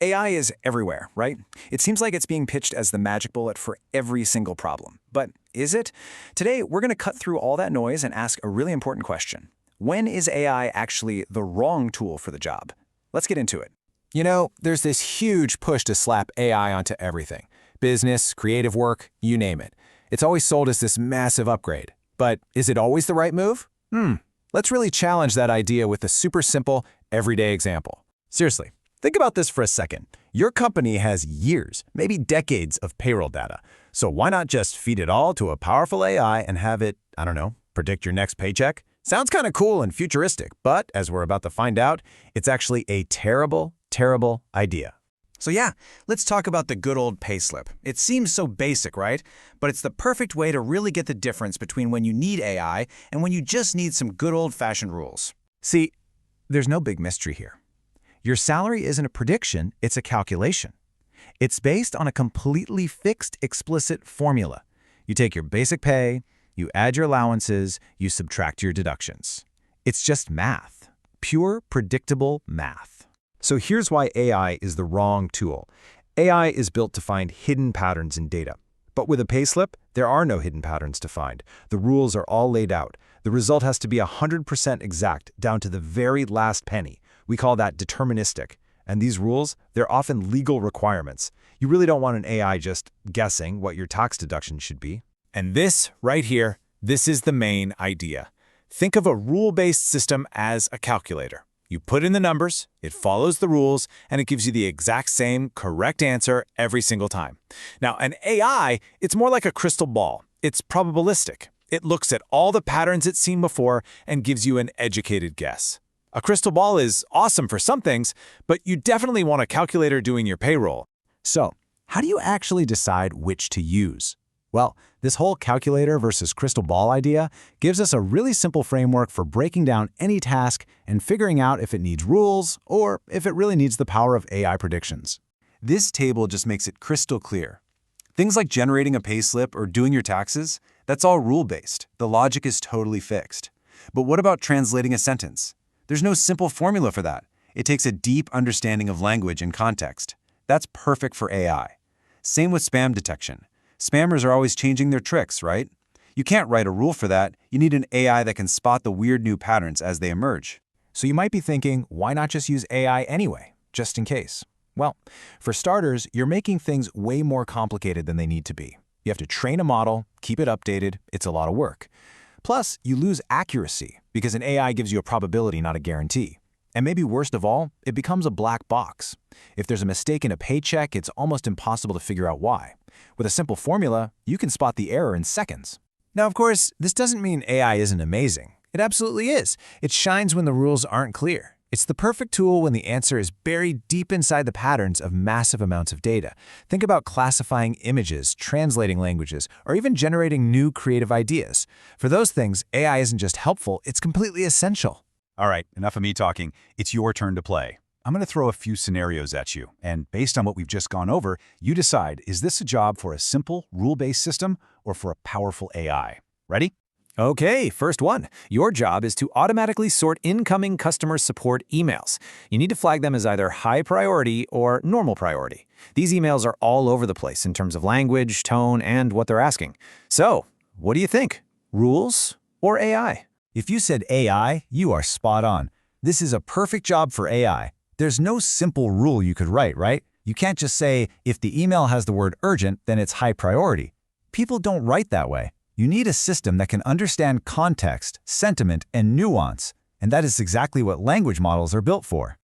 AI is everywhere, right? It seems like it's being pitched as the magic bullet for every single problem. But is it? Today, we're going to cut through all that noise and ask a really important question. When is AI actually the wrong tool for the job? Let's get into it. You know, there's this huge push to slap AI onto everything. Business, creative work, you name it. It's always sold as this massive upgrade. But is it always the right move? Let's really challenge that idea with a super simple, everyday example. Seriously, think about this for a second. Your company has years, maybe decades of payroll data. So why not just feed it all to a powerful AI and have it, I don't know, predict your next paycheck? Sounds kind of cool and futuristic, but as we're about to find out, it's actually a terrible, terrible idea. So yeah, let's talk about the good old payslip. It seems so basic, right? But it's the perfect way to really get the difference between when you need AI and when you just need some good old-fashioned rules. See, there's no big mystery here. Your salary isn't a prediction, it's a calculation. It's based on a completely fixed, explicit formula. You take your basic pay, you add your allowances, you subtract your deductions. It's just math. Pure, predictable math. So here's why AI is the wrong tool. AI is built to find hidden patterns in data. But with a payslip, there are no hidden patterns to find. The rules are all laid out. The result has to be 100% exact, down to the very last penny. We call that deterministic. And these rules, they're often legal requirements. You really don't want an AI just guessing what your tax deduction should be. And this, right here, this is the main idea. Think of a rule-based system as a calculator. You put in the numbers, it follows the rules, and it gives you the exact same correct answer every single time. Now, an AI, it's more like a crystal ball. It's probabilistic. It looks at all the patterns it's seen before and gives you an educated guess. A crystal ball is awesome for some things, but you definitely want a calculator doing your payroll. So, how do you actually decide which to use? Well, this whole calculator versus crystal ball idea gives us a really simple framework for breaking down any task and figuring out if it needs rules or if it really needs the power of AI predictions. This table just makes it crystal clear. Things like generating a payslip or doing your taxes, that's all rule-based. The logic is totally fixed. But what about translating a sentence? There's no simple formula for that. It takes a deep understanding of language and context. That's perfect for AI. Same with spam detection. Spammers are always changing their tricks, right? You can't write a rule for that. You need an AI that can spot the weird new patterns as they emerge. So you might be thinking, why not just use AI anyway, just in case? Well, for starters, you're making things way more complicated than they need to be. You have to train a model, keep it updated, it's a lot of work. Plus, you lose accuracy because an AI gives you a probability, not a guarantee. And maybe worst of all, it becomes a black box. If there's a mistake in a paycheck, it's almost impossible to figure out why. With a simple formula, you can spot the error in seconds. Now, of course, this doesn't mean AI isn't amazing. It absolutely is. It shines when the rules aren't clear. It's the perfect tool when the answer is buried deep inside the patterns of massive amounts of data. Think about classifying images, translating languages, or even generating new creative ideas. For those things, AI isn't just helpful, it's completely essential. All right, enough of me talking. It's your turn to play. I'm going to throw a few scenarios at you, and based on what we've just gone over, you decide, is this a job for a simple, rule-based system or for a powerful AI? Ready? Okay, first one. Your job is to automatically sort incoming customer support emails. You need to flag them as either high priority or normal priority. These emails are all over the place in terms of language, tone, and what they're asking. So, what do you think? Rules or AI? If you said AI, you are spot on. This is a perfect job for AI. There's no simple rule you could write, right? You can't just say, if the email has the word urgent, then it's high priority. People don't write that way. You need a system that can understand context, sentiment, and nuance, and that is exactly what language models are built for.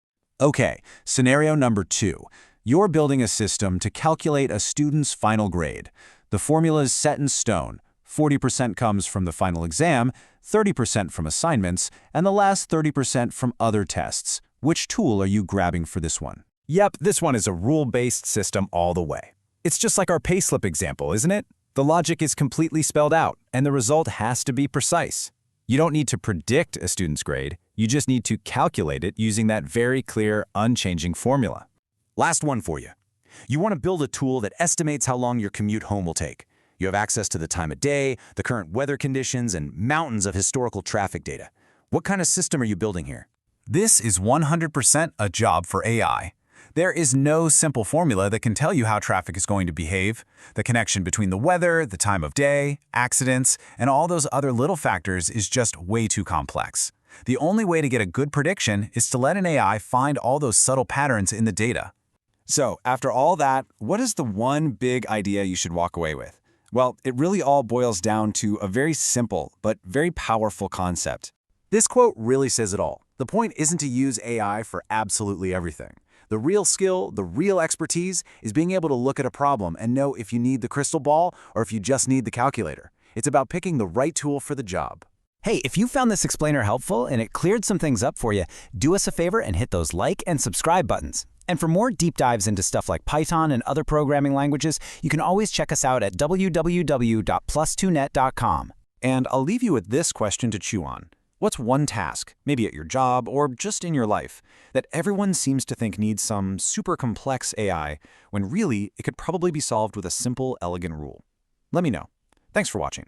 Okay, scenario number 2. You're building a system to calculate a student's final grade. The formula is set in stone. 40% comes from the final exam, 30% from assignments, and the last 30% from other tests. Which tool are you grabbing for this one? Yep, this one is a rule-based system all the way. It's just like our payslip example, isn't it? The logic is completely spelled out, and the result has to be precise. You don't need to predict a student's grade, you just need to calculate it using that very clear, unchanging formula. Last one for you. You want to build a tool that estimates how long your commute home will take. You have access to the time of day, the current weather conditions, and mountains of historical traffic data. What kind of system are you building here? This is 100% a job for AI. There is no simple formula that can tell you how traffic is going to behave. The connection between the weather, the time of day, accidents, and all those other little factors is just way too complex. The only way to get a good prediction is to let an AI find all those subtle patterns in the data. So, after all that, what is the one big idea you should walk away with? Well, it really all boils down to a very simple but very powerful concept. This quote really says it all. The point isn't to use AI for absolutely everything. The real skill, the real expertise, is being able to look at a problem and know if you need the crystal ball or if you just need the calculator. It's about picking the right tool for the job. Hey, if you found this explainer helpful and it cleared some things up for you, do us a favor and hit those like and subscribe buttons. And for more deep dives into stuff like Python and other programming languages, you can always check us out at www.plus2net.com. And I'll leave you with this question to chew on. What's one task, maybe at your job or just in your life, that everyone seems to think needs some super complex AI, when really it could probably be solved with a simple, elegant rule? Let me know. Thanks for watching.